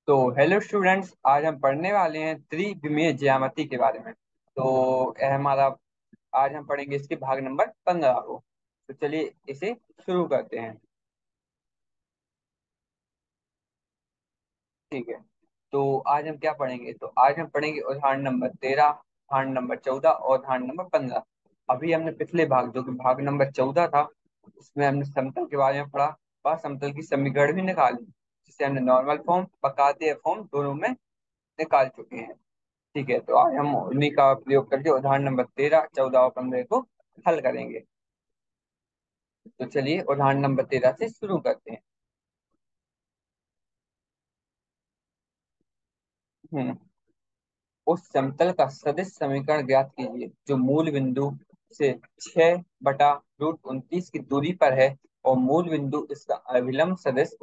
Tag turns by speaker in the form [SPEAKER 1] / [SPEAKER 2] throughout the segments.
[SPEAKER 1] तो hello students, आज हम पढ़ने वाले हैं त्रिविमीय ज्यामिति के बारे में। तो यह हमारा आज हम पढ़ेंगे इसके भाग नंबर 15 को। तो चलिए इसे शुरू करते हैं। ठीक है। तो आज हम क्या पढ़ेंगे? तो आज हम पढ़ेंगे उदाहरण नंबर 13, उदाहरण नंबर 14 और उदाहरण नंबर 15। अभी हमने पिछले भाग, जो कि भाग नंबर 14 था, उसमें हमने समतल के बारे में पढ़ा और समतल की समीकरण भी निकाली, जिसे हमने नॉर्मल फॉर्म, बकाते फॉर्म दोनों में निकाल चुके हैं। ठीक है। तो आज हम उन्हीं का प्रयोग करके उदाहरण नंबर 13, 14 और 15 को हल करेंगे। तो चलिए उदाहरण नंबर 13 से शुरू करते हैं। हम्म उस समतल का सदिश समीकरण ज्ञात कीजिए जो मूल बिंदु से 6/√29 की दूरी पर है, और मूल बिंदु इसका अभिलंब सदिश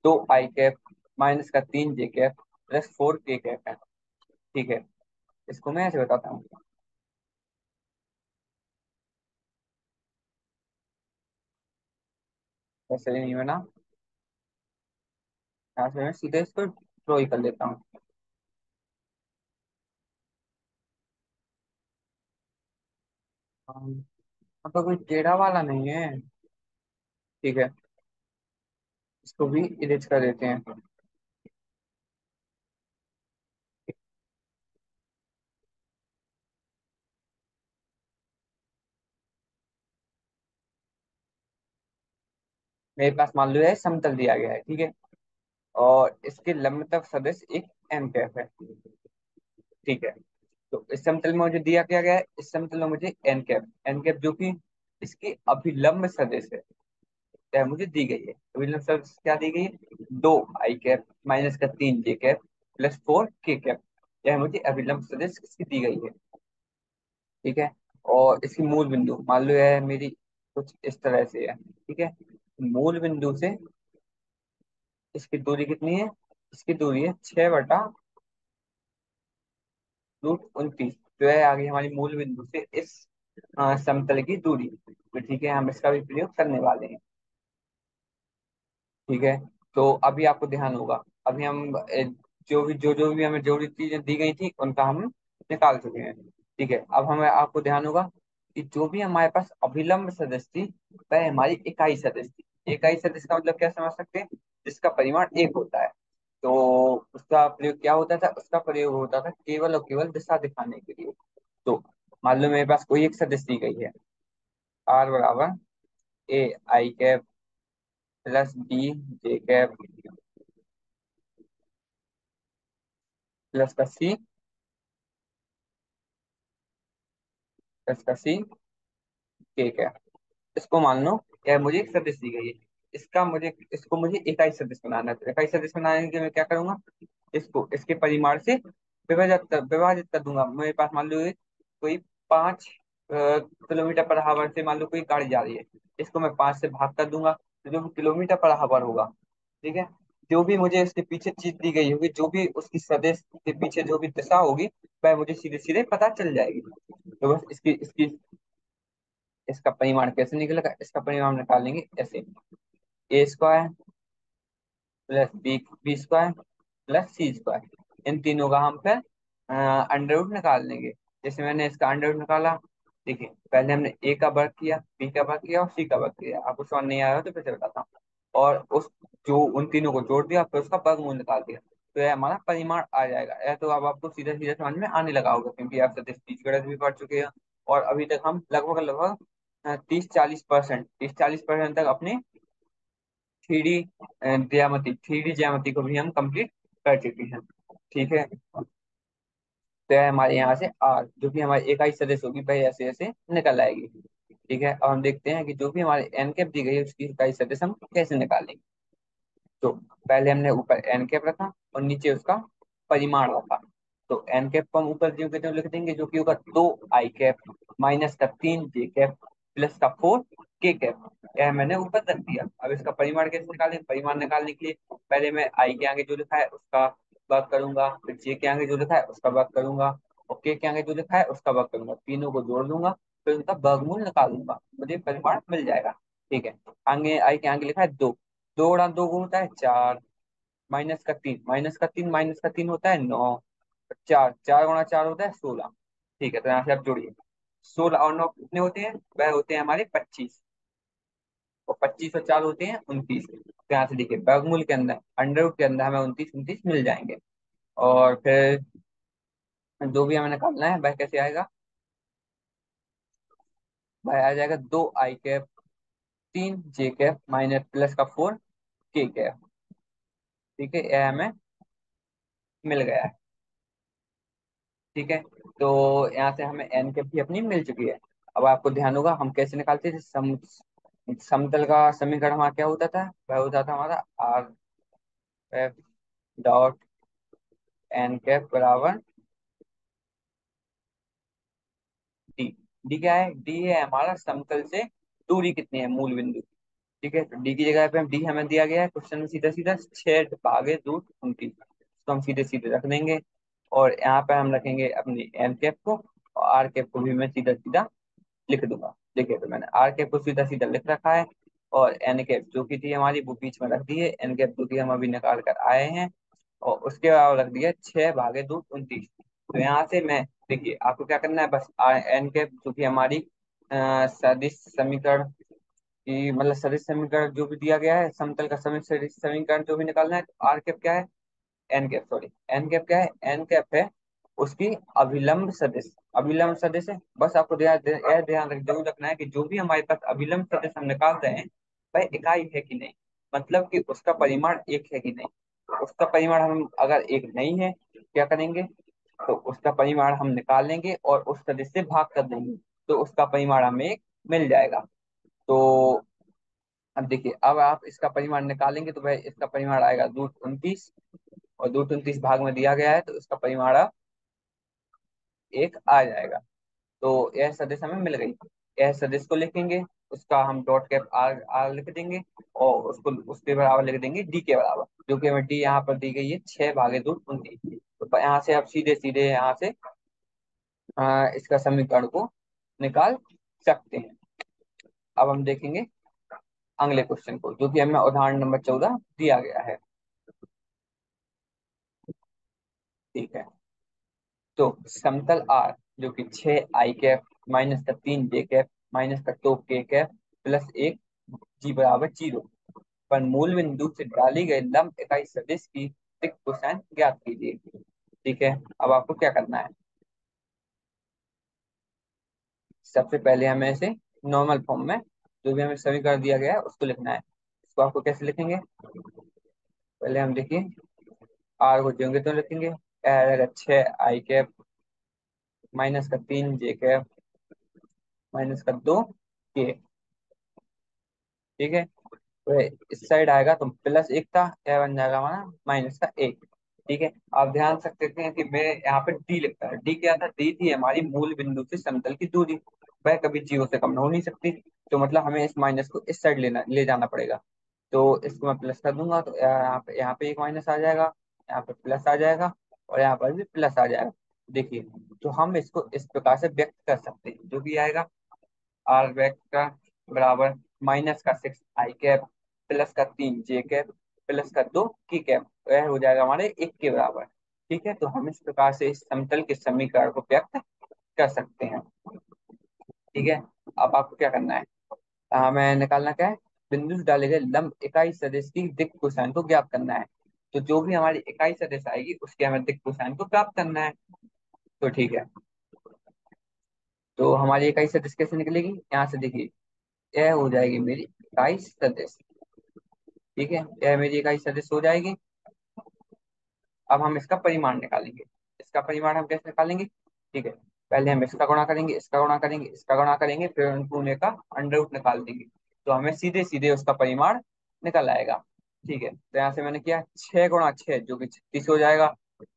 [SPEAKER 1] 2i कैप माइनस का 3j cap plus 4k cap है। ठीक है। इसको मैं ऐसे बताता हूँ। वैसे नहीं बना, यहाँ से मैं सीधे इसको ड्रॉ ही कर लेता हूँ। अब तो कोई टेढ़ा वाला नहीं है। ठीक है। इसको भी इरेज कर देते हैं। मेरे पास मान लो है समतल दिया गया है। ठीक है। और इसके लंबतम सदिश एक n कैप है। ठीक है। तो इस समतल में मुझे दिया क्या गया है? इस समतल में मुझे n कैप जो कि इसकी अभिलंब सदिश है, यह मुझे दी गई है। अभिलंब सदिश क्या दी गई है? 2i कैप माइनस का 3j cap plus 4k cap. यह मुझे अभिलंब सदिश इसकी दी गई है। ठीक है। और इसकी मूल बिंदु मान लो यह मेरी कुछ इस तरह से है। ठीक है। मूल बिंदु से इसकी दूरी कितनी है? इसकी दूरी है 6/√29, जो है आगे हमारी मूल बिंदु से इस समतल की दूरी। तो ठीक है, हम इसका भी प्रयोग करने वाले हैं। ठीक है। तो अभी आपको ध्यान होगा, अभी हम जो भी हमें जरूरी चीजें दी गई थी उनका हम निकाल चुके हैं। ठीक है। अब हमें आपको ध्यान होगा कि जो भी हमारे पास अभिलंब सदिश थी, वह हमारी इकाई सदिश थी। इकाई सदिश का मतलब क्या समझ सकते हैं? जिसका परिमाण एक होता है। तो उसका प्रयोग क्या होता था? उसका प्रयोग होता था केवल और केवल दिशा दिखाने के लिए। तो मान लो मेरे पास कोई एक सदिश दी गई है, r = a i cap plus b j cap plus का सी केक है। इसको मान लो यह मुझे एक सदिश दी गई है। इसको मुझे इकाई सदिश बनाना है। तो इकाई सदिश बनाने के लिए मैं क्या करूंगा? इसको इसके परिमाण से विभाजित कर दूंगा। मेरे पास मान लो कोई 5 किलोमीटर पर आवर से मान लो कोई गाड़ी जा रही है। इसको मैं 5 से भाग कर दूंगा, तो जो भी किलोमीटर पर आवर होगा। ठीक है। जो भी मुझे इसके पीछे चीज दी गई होगी, जो भी उसकी सदिश के पीछे जो भी दिशा होगी, वह मुझे सीधे सीधे पता चल जाएगी। तो बस इसकी इसकी इसका परिमाण कैसे निकलेगा? इसका परिमाण निकालेंगे ऐसे। a² प्लस बी² प्लस c², इन तीनों का हम फिर अंडर रूट निकाल लेंगे। जैसे मैंने इसका अंडर रूट निकाला। देखिए, पहले हमने a का वर्ग किया, b का वर्ग किया और c का वर्ग किया। आपको समझ नहीं आया हो तो फिर से बताता हूँ। और उस जो उन तीनों को जोड़ दिया, फिर उसका वर्गमूल निकाल दिया, तो यह हमारा परिमाण आ जाएगा। यह तो अब आपको सीधा सीधा समझ में आने लगा होगा, क्योंकि आप सदिश बीजगणित भी पढ़ चुके हैं। और अभी तक हम लगभग लगभग 30-40% तक अपने थ्री डी को भी हम कंप्लीट कर चुके हैं। ठीक है। तो यह हमारे यहाँ से आर, जो कि हमारी इकाई सदस्य होगी, वह ऐसे ऐसे निकल आएगी। ठीक है। अब हम देखते हैं कि जो भी हमारे एन कैप दी गई है उसकी इकाई सदस्य हम कैसे निकालेंगे। तो पहले हमने ऊपर एन कैप रखा और नीचे उसका परिमाण रखा। तो एन कैप को हम ऊपर जो कहते हैं लिख देंगे, जो कि होगा 2i कैप माइनस का 3j कैप प्लस का 4k कैप। यह मैंने ऊपर रख दिया। अब इसका परिमाण कैसे निकालें? परिमाण निकालने के लिए पहले मैं आई के आगे जो लिखा है उसका वर्ग करूंगा, फिर जे के आगे जो लिखा है उसका वर्ग करूंगा, और के आगे जो लिखा है उसका वर्ग करूंगा। तीनों को जोड़ दूंगा, फिर उनका वर्गमूल निकालूंगा, मुझे परिमाण मिल जाएगा। ठीक है। आगे आई के आगे लिखा है 2, 2 गुणा 2 होता है 4, माइनस का तीन होता है 9। चार, 4 गुणा 4 होता है 16। ठीक है, तो यहाँ से आप जोड़िए। 16 और 9 कितने होते हैं? वह होते हैं हमारे 25। और 25 और 4 होते हैं 29। तो यहाँ से देखिए, वर्गमूल के अंदर, अंडर रूट के अंदर हमें 29 29 मिल जाएंगे। और फिर जो भी हमें निकालना है वह कैसे आएगा? वह आ जाएगा 2 i cap, 3 j cap minus plus का 4 k कैप। ठीक है, यह हमें मिल गया है। ठीक है, तो यहाँ से हमें एन कैप भी अपनी मिल चुकी है। अब आपको ध्यान होगा हम कैसे निकालते थे समतल का समीकरण हमारा क्या होता था? वह होता था हमारा R F dot N cap बराबर डी। डी क्या है? डी है हमारा समतल से दूरी कितनी है, मूल बिंदु। ठीक है, तो डी की जगह पे हम, डी हमें दिया गया है क्वेश्चन में सीधा सीधा 6 भागे 2 29, तो हम सीधे सीधे रख देंगे। और यहाँ पे हम रखेंगे अपनी एन कैप को, और आर कैप को भी मैं सीधा सीधा लिख दूंगा। देखिए, तो मैंने आर कैप को सीधा सीधा लिख रखा है, और एन कैप जो की थी हमारी वो बीच में रख दी है। एन कैप जो कि हम अभी निकाल कर आए हैं, और उसके बाद रख दिया 6 भागे 2 29। तो यहाँ से मैं, देखिए आपको क्या करना है, बस एन कैप जो कि हमारी सदिश समीकरण की, मतलब सदिश समीकरण जो भी दिया गया है, समतल का सदिश समीकरण जो भी निकालना है, तो आर कैप क्या है? N cap, sorry, N cap क्या है? एन कैप है उसकी अभिलंब सदिश। अभिलंब सदिश है, बस आपको यह ध्यान जरूर रखना है कि जो भी हमारे पास अभिलंब सदिश हम निकाल रहे हैं वह इकाई है कि नहीं, मतलब कि उसका परिमाण एक है कि नहीं। उसका परिमाण हम अगर एक नहीं है, क्या करेंगे? तो उसका परिमाण हम निकाल लेंगे और उस सदिश से भाग कर देंगे, तो उसका परिमाण हमें एक मिल जाएगा। तो अब देखिए, अब आप इसका परिमाण निकालेंगे तो वह इसका परिमाण आएगा 2 29, और 2 29 भाग में दिया गया है तो इसका परिमाण अब एक आ जाएगा। तो यह सदिश हमें मिल गई। यह सदिश को लिखेंगे, उसका हम डॉट कैप आर आर लिख देंगे, और उसको उसके बराबर लिख देंगे डी के बराबर, जो कि हमें डी यहाँ पर दी गई है 6 भागे 2 29। तो यहाँ से आप सीधे सीधे यहाँ से इसका समीकरण को निकाल सकते हैं। अब हम देखेंगे अगले क्वेश्चन को, जो कि हमें उदाहरण नंबर 14 दिया गया है। ठीक है, तो समतल आर जो कि 6 i कैप माइनस का 3 j कैप माइनस का 2 k कैप प्लस 1 g बराबर 0 पर मूल बिंदु से डाली गई लंब इकाई सदिश की दिक् कोसाइन ज्ञात कीजिए। ठीक है, अब आपको क्या करना है? सबसे पहले हमें इसे नॉर्मल फॉर्म में, जो भी हमें समीकरण दिया गया है उसको लिखना है। इसको आपको कैसे लिखेंगे? पहले हम देखिए, आर को जोड़ेंगे तो लिखेंगे, रहेगा 6 i कैप माइनस का 3 j कैप माइनस का 2 k। ठीक है, तो इस साइड आएगा तो प्लस एक था, यह बन जाएगा हमारा -1। ठीक है, आप ध्यान से देखते हैं कि मैं यहाँ पे डी लिखता है। डी क्या था? डी थी हमारी मूल बिंदु से समतल की दूरी, वह कभी 0 से कम हो नहीं सकती। तो मतलब हमें इस माइनस को इस साइड ले जाना पड़ेगा। तो इसको मैं प्लस कर दूंगा, तो यहाँ पे एक माइनस आ जाएगा, यहाँ पे प्लस आ जाएगा, और यहाँ पर भी प्लस आ जाएगा। देखिए, तो हम इसको इस प्रकार से व्यक्त कर सकते हैं, जो भी आएगा आर वेक्टर बराबर -का 6 i कैप प्लस का 3 j कैप प्लस का 2 k कैप, वह हो जाएगा हमारे 1 के बराबर। ठीक है, तो हम इस प्रकार से इस समतल के समीकरण को व्यक्त कर सकते हैं। ठीक है, अब आपको क्या करना है? हमें निकालना क्या है? बिंदु से डाले गए लंब इकाई सदिश की दिक् कोसाइन को ज्ञात करना है। तो जो भी हमारी इकाई सदिश आएगी उसके हमें दिक् कोसाइन को प्राप्त करना है। तो ठीक है, तो हमारी इकाई सदिश कैसे निकलेगी? यहाँ से देखिए, यह हो जाएगी मेरी इकाई सदिश। ठीक है, यह मेरी इकाई सदिश हो जाएगी। अब हम इसका परिमाण निकालेंगे। इसका परिमाण हम कैसे निकालेंगे? ठीक है, पहले हम इसका गुणा करेंगे, इसका गुणा करेंगे, इसका गुणा करेंगे, फिर उन पूरे का अंडर रूट निकाल देंगे, तो हमें सीधे सीधे उसका परिमाण निकल आएगा। ठीक है, तो यहाँ से मैंने किया 6 गुणा 6 जो कि 36 हो जाएगा,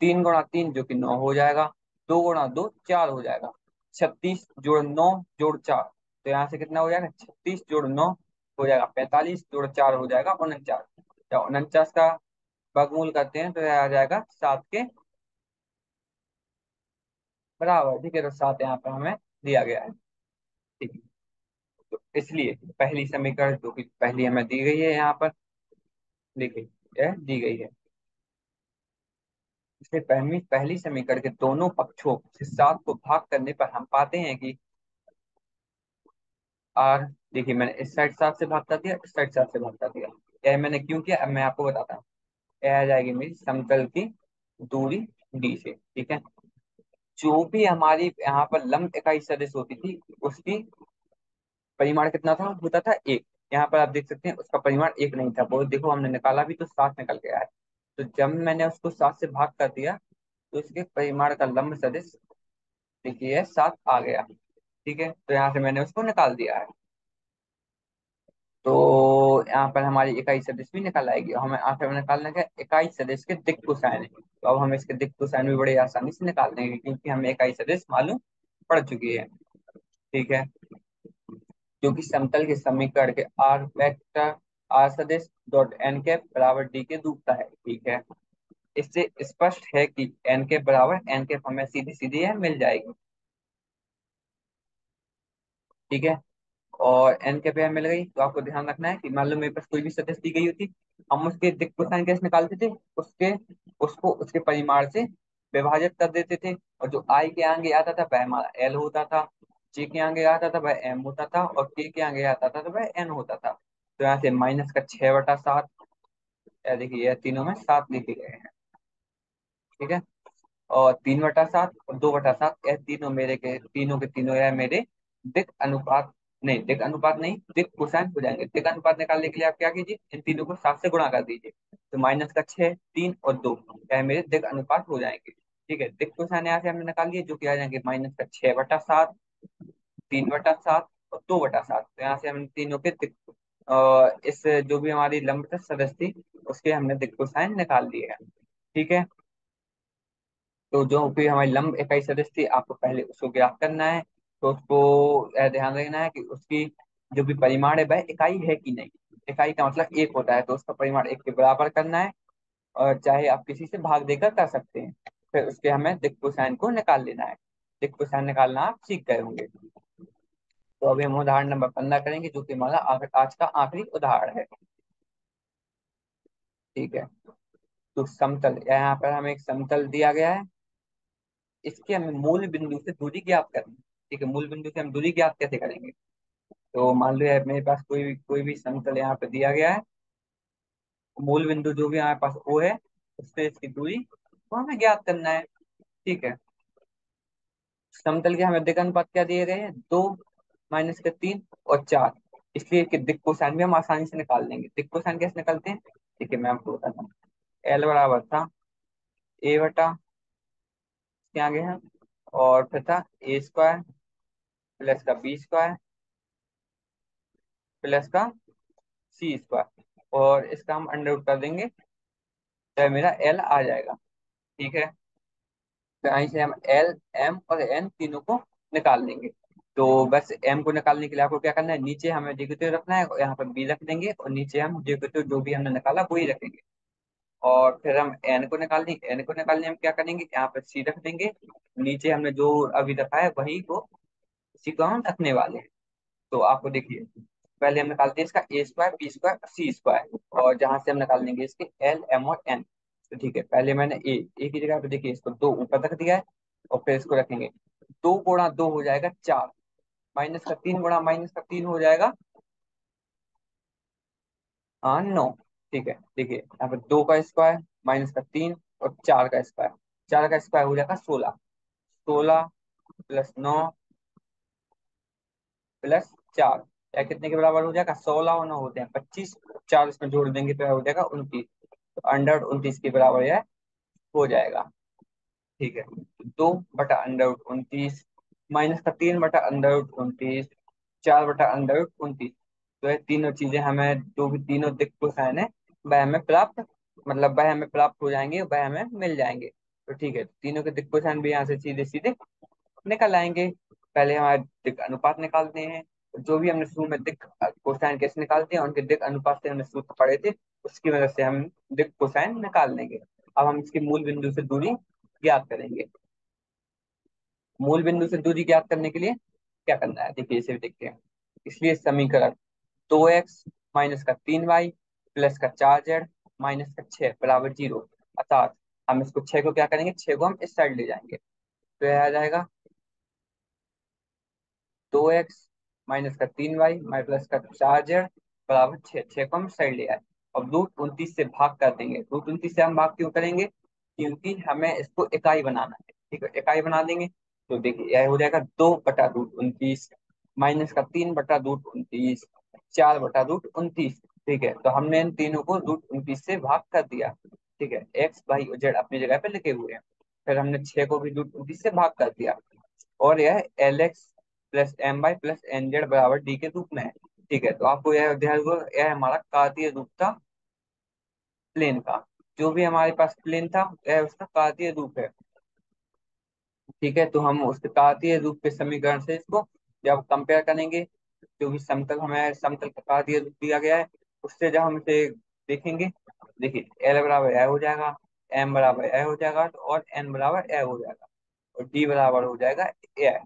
[SPEAKER 1] 3 गुणा 3 जो कि 9 हो जाएगा, 2 गुणा 2 4 हो जाएगा, 36 जोड़ 9 जोड़ 4, तो यहाँ से कितना हो जाएगा? 36 जोड़ 9 हो जाएगा 45, जोड़ 4 हो जाएगा 49। या 49 का वर्गमूल करते हैं तो यह आ जाएगा 7 के बराबर। ठीक है, तो 7 यहाँ पर हमें दिया गया है। ठीक है, तो इसलिए पहली समीकरण जो कि पहली हमें दी गई है यहाँ पर, देखिए यह दी गई है। इसलिए पहली पहली समीकरण के दोनों पक्षों से 7 को भाग करने पर हम पाते हैं कि आर, देखिए मैंने इस साइड 7 से भाग कर दिया, इस साइड 7 से भाग कर दिया। यह मैंने क्यों किया, अब मैं आपको बताता हूँ। यह आ जाएगी मेरी समतल की दूरी डी से, ठीक है। जो भी हमारी यहाँ पर लंब इकाई सदिश होती थी, उसकी परिमाण कितना था, होता था एक। यहाँ पर आप देख सकते हैं उसका परिमाण एक नहीं था, वो देखो हमने निकाला भी तो 7 निकल के आया। तो जब मैंने उसको 7 से भाग कर दिया, तो इसके परिमाण का लंब सदिश देखिए 7 आ गया, ठीक है। तो यहाँ से मैंने उसको निकाल दिया है। तो यहाँ पर हमारी इकाई सदिश भी निकल आएगी, और हमें आखिर में निकालना क्या है? इकाई सदिश के दिक् कोसाइन है। तो अब हम इसके दिक् कोसाइन भी बड़ी आसानी से निकाल देंगे, क्योंकि हमें इकाई सदिश मालूम पड़ चुकी है, ठीक है। जो कि समतल के समीकरण के आर वेक्टर आर सदिश डॉट एन कैप बराबर डी के रूप का है, ठीक है। इससे स्पष्ट है कि एन कैप बराबर एन कैप हमें सीधी सीधी है मिल जाएगी, ठीक है। और एन के पेयर मिल गई, तो आपको ध्यान रखना है कि मान लो मेरे पास कोई भी सदस्य दी गई होती, हम उसके दिक् कोसाइन कैसे निकालते थे, उसके उसको उसके परिमाण से विभाजित कर देते थे। और जो आई के आगे आता था वह हमारा एल होता था, जे के आगे आता था वह एम होता था, और के आगे आता था तो वह एन होता था। तो यहाँ से माइनस का 6/7, देखिए यह तीनों में 7 लिखे गए हैं, ठीक है। और 3/7 और 2/7, यह तीनों मेरे के तीनों यह मेरे दिक अनुपात, नहीं दिक अनुपात नहीं, दिक कोसाइन हो जाएंगे। दिक अनुपात निकालने के लिए आप क्या कीजिए, इन तीनों को 7 से गुणा कर दीजिए। तो माइनस का 6, 3 और 2, यह मेरे दिक अनुपात हो जाएंगे, ठीक है। दिक कोसाइन यहाँ से हमने निकाल लिए, जो कि आ जाएंगे माइनस का 6/7, 3/7 और 2/7। तो यहाँ से हम तीनों के दिक इस जो भी हमारी लंब सदस्य थी, उसके हमने दिक कोसाइन निकाल लिए हैं, ठीक है। तो जो भी हमारी लंब इकाई सदस्य थी, आपको पहले उसको ज्ञात करना है। तो उसको ध्यान रखना है कि उसकी जो भी परिमाण है वह इकाई है कि नहीं। इकाई का मतलब एक होता है, तो उसका परिमाण एक के बराबर करना है। और चाहे आप किसी से भाग देकर कर सकते हैं। फिर उसके हमें दिक् कोसाइन को निकाल लेना है। दिक् कोसाइन निकालना आप सीख गए होंगे। तो अभी हम उदाहरण नंबर 15 करेंगे, जो कि हमारा आज का आखिरी उदाहरण है, ठीक है। तो समतल, यहाँ पर हमें एक समतल दिया गया है। इसके हमें मूल बिंदु से दूरी ज्ञात करनी है, ठीक है। मूल बिंदु से हम दूरी ज्ञात कैसे करेंगे? तो मान लो यार मेरे पास कोई भी समतल यहाँ पे दिया गया है। मूल बिंदु जो भी हमारे पास ओ है, उससे इसकी दूरी को हमें ज्ञात करना है, ठीक है। समतल के हमें दिक् अनुपात क्या दिए गए हैं, 2, माइनस के 3 और 4। इसलिए कि दिक् कोसाइन भी हम आसानी से निकाल लेंगे। दिक् कोसाइन कैसे निकलते हैं, ठीक है, मैं आपको बताता हूँ। एल बराबर था A/, के आगे है, और फिर था A² प्लस का B² प्लस का C², और इसका हम अंडर रूट कर देंगे, तो मेरा एल आ जाएगा, ठीक है। तो यहीं से हम एल, एम और एन तीनों को निकाल लेंगे। तो बस एम को निकालने के लिए आपको क्या करना है, नीचे हमें डिक्रिप्टिव रखना है, और यहाँ पर बी रख देंगे, और नीचे हम डिक्रिप्टिव जो भी हमने निकाला वही रखेंगे। और फिर हम एन को निकालने हम क्या करेंगे, यहाँ पर सी रख देंगे। नीचे हमने जो अभी रखा है वही को, इसी को हम रखने वाले हैं। तो आपको देखिए, पहले हम निकालते हैं इसका A² B² C², और जहां से हम निकाल लेंगे इसके एल, एम और एन। तो ठीक है, पहले मैंने ए की जगह पे देखिए इसको 2 ऊपर रख दिया है, और फिर इसको रखेंगे। 2 गुणा 2 हो जाएगा 4, माइनस का 3 गुणा माइनस का 3 हो जाएगा 9, ठीक है। देखिए यहाँ पे 2 का स्क्वायर माइनस का 3 और 4 का स्क्वायर, 4 का स्क्वायर हो जाएगा 16। 16 प्लस 9 प्लस 4, या कितने के बराबर हो जाएगा, 16 और 9 होते हैं 25, 4 इसमें जोड़ देंगे तो हो जाएगा 29। तो अंडर 29 के बराबर यह हो जाएगा, ठीक है। 2/√29 माइनस का 3/√29, 4/√29। तो ये तीनों चीजें हमें, जो भी तीनों दिक् कोसाइन है, वह हमें प्राप्त, मतलब वह हमें प्राप्त हो जाएंगे, वह हमें मिल जाएंगे। तो ठीक है, तीनों के दिक् कोसाइन भी यहाँ से सीधे सीधे निकल आएंगे। पहले हमारे दिक् अनुपात निकालते हैं। जो भी हमने शुरू में दिक् कोसाइन कैसे निकालते हैं, उनके दिक् अनुपात से हमने सूत्र पढ़े थे, उसकी मदद से हम दिक् कोसाइन निकाल लेंगे। अब हम इसके मूल बिंदु से दूरी ज्ञात करेंगे। मूल बिंदु से दूरी ज्ञात करने के लिए क्या करना है, देखिए इसे भी देखते हैं। इसलिए समीकरण 2x माइनस का 3y प्लस का 4z माइनस का 6 बराबर 0, अर्थात हम इसको 6 को क्या करेंगे, 6 को हम इस साइड ले जाएंगे, तो यह आ जाएगा 2x माइनस का 3y माइ प्लस का 4z बराबर 6। 6 को हम साइड ले आए। अब रूट 29 से भाग कर देंगे। रूट 29 से हम भाग क्यों करेंगे, क्योंकि हमें इसको इकाई बनाना है। ठीक है, इकाई बना देंगे तो देखिए यह हो जाएगा 2/√29 माइनस का 3/√29 4/√29। ठीक है, तो हमने इन तीनों को √29 से भाग कर दिया। ठीक है, एक्स वाई और जेड अपनी जगह पे लिखे हुए हैं। फिर हमने 6 को भी √29 से भाग कर दिया, और यह LX plus MY plus NZ बराबर D के रूप में है। ठीक है, तो आपको यह ध्यान रखो, यह हमारा कार्तीय रूप था प्लेन का। जो भी हमारे पास प्लेन था यह उसका कार्तीय रूप है। ठीक है, तो हम उसके कार्तीय रूप के समीकरण से इसको जब कंपेयर करेंगे, जो भी समतल हमें समतल का कार्तीय रूप दिया गया है उससे जब हम इसे देखेंगे, देखिए एल बराबर ए हो जाएगा, एम बराबर ए हो जाएगा, और एन बराबर ए हो जाएगा, और डी बराबर हो जाएगा ए।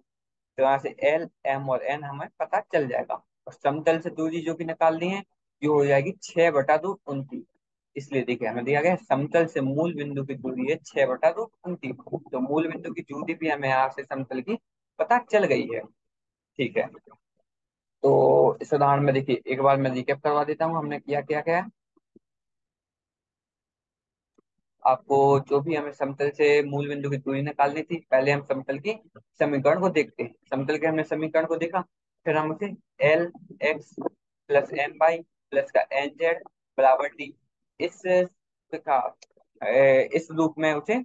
[SPEAKER 1] तो यहाँ से एल एम और एन हमें पता चल जाएगा। और समतल से दूरी जो कि निकालनी है, जो हो जाएगी 6/√29। इसलिए देखिए हमें दिया गया है समतल से मूल बिंदु की दूरी है 6/√29। तो मूल बिंदु की दूरी भी हमें यहाँ से समतल की पता चल गई है। ठीक है, तो इस उदाहरण में देखिए एक बार मैं रिकैप करवा देता हूँ हमने किया क्या क्या है। आपको जो भी हमें समतल से मूल बिंदु की दूरी निकालनी थी, पहले हम समतल की समीकरण को देखते हैं। समतल के हमने समीकरण को देखा, फिर हम उसे L X plus M Y plus का एन जेड बराबर डी, इस का इस रूप में उसे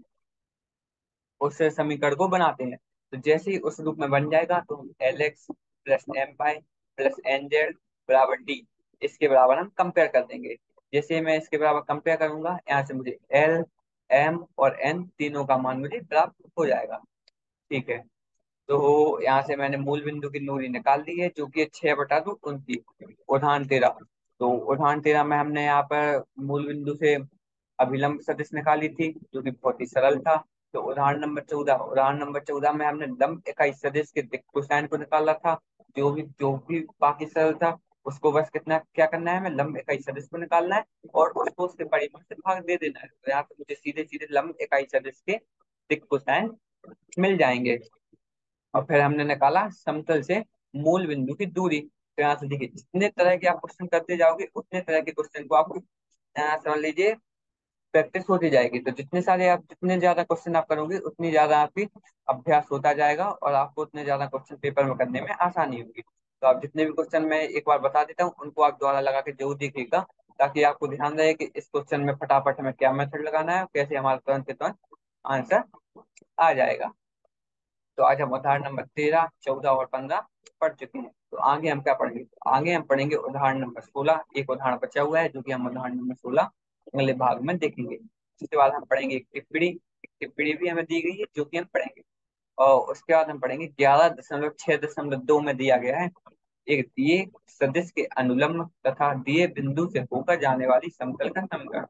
[SPEAKER 1] उस समीकरण को बनाते हैं। तो जैसे ही उस रूप में बन जाएगा तो हम L X plus M Y plus N Z बराबर डी, इसके बराबर हम कंपेयर कर देंगे। जैसे मैं इसके बराबर कंपेयर करूंगा, यहाँ से मुझे एल एम और एन तीनों का मान मुझे प्राप्त हो जाएगा। ठीक है, तो यहाँ से मैंने मूल बिंदु की दूरी निकाल दी है, जो कि 6/2 उदाहरण 13। तो उदाहरण 13 में हमने यहाँ पर मूल बिंदु से अभिलंब सदिश निकाली थी, जो कि बहुत ही सरल था। तो उदाहरण नंबर 14 में हमने लंब इकाई सदिश के दिक् कोसाइन को निकाला था। जो भी बाकी सरल था, उसको बस कितना क्या करना है, हमें लंब इकाई सदिश को निकालना है और उसको उसके परिमाण से भाग दे देना है। तो यहाँ पे मुझे सीधे सीधे लंब इकाई सदिश के दिक् कोसाइन मिल जाएंगे। और फिर हमने निकाला समतल से मूल बिंदु की दूरी। तो यहाँ से देखिए जितने तरह के आप क्वेश्चन करते जाओगे उतने तरह के क्वेश्चन को आपको समझ लीजिए प्रैक्टिस होती जाएगी। तो जितने ज्यादा क्वेश्चन आप करोगे उतनी ज्यादा आपकी अभ्यास होता जाएगा, और आपको उतने ज्यादा क्वेश्चन पेपर में करने में आसानी होगी। तो आप जितने भी क्वेश्चन मैं एक बार बता देता हूँ उनको आप द्वारा लगा के जरूर देखिएगा, ताकि आपको ध्यान रहे कि इस क्वेश्चन में फटाफट हमें क्या मेथड लगाना है और कैसे हमारा तुरंत के तुरंत आंसर आ जाएगा। तो आज हम उदाहरण नंबर 13 14 और 15 पढ़ चुके हैं। तो आगे हम क्या पढ़ेंगे, आगे हम पढ़ेंगे उदाहरण नंबर 16। एक उदाहरण बचा हुआ है जो कि हम उदाहरण नंबर 16 अगले भाग में देखेंगे। उसके बाद हम पढ़ेंगे एक टिप्पणी भी हमें दी गई है जो कि हम पढ़ेंगे। और उसके बाद हम पढ़ेंगे 11.6.2 में दिया गया है एक दिए सदिश के अनुलंब तथा दिए बिंदु से होकर जाने वाली समतल का समीकरण।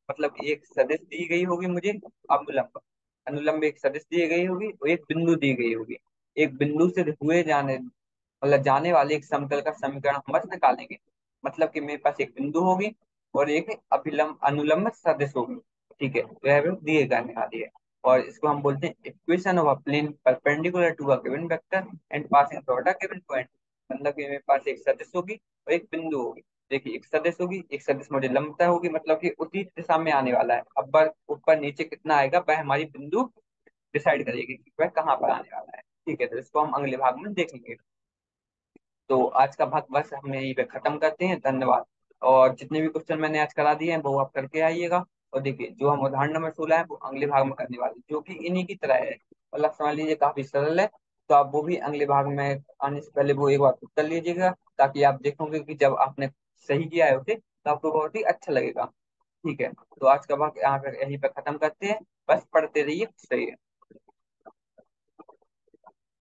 [SPEAKER 1] मतलब एक सदिश दी गई होगी मुझे, अनुलंब अनुलंब एक सदिश दी गई होगी और एक बिंदु दी गई होगी। एक बिंदु से हुए जाने मतलब जाने वाले एक समतल का समीकरण हम बस निकालेंगे। मतलब कि मेरे पास एक बिंदु होगी और एक अभिलंब अनुलंब सदिश होगी। ठीक है, तो यह दिए जाने वाली है, और इसको हम बोलते हैं equation of a plane perpendicular to a given vector and passing through a given point. मतलब कि मेरे पास एक सदिश होगी और एक बिंदु होगी। देखिए एक सदिश होगी, एक सदिश मुझे लंबता होगी, मतलब कि उसी दिशा में आने वाला है। अब ऊपर नीचे कितना आएगा वह हमारी बिंदु डिसाइड करेगी कि वह कहाँ पर आने वाला है। ठीक है, तो इसको हम अगले भाग में देखेंगे। तो आज का भाग बस हम यहीं पे खत्म करते हैं। धन्यवाद। और जितने भी क्वेश्चन मैंने आज करा दिए हैं वो आप करके आइएगा। और देखिए जो हम उदाहरण नंबर 16 है वो अगले भाग में करने वाले हैं, जो कि इन्हीं की तरह है, मतलब समझ लीजिए काफी सरल है। तो आप वो भी अगले भाग में आने से पहले वो एक बार खुद कर लीजिएगा, ताकि आप देखोगे कि जब आपने सही किया है उसे तो आपको बहुत ही अच्छा लगेगा। ठीक है, तो आज का भाग यहाँ पे यहीं पे खत्म करते हैं। बस पढ़ते रहिए, खुश रहिए।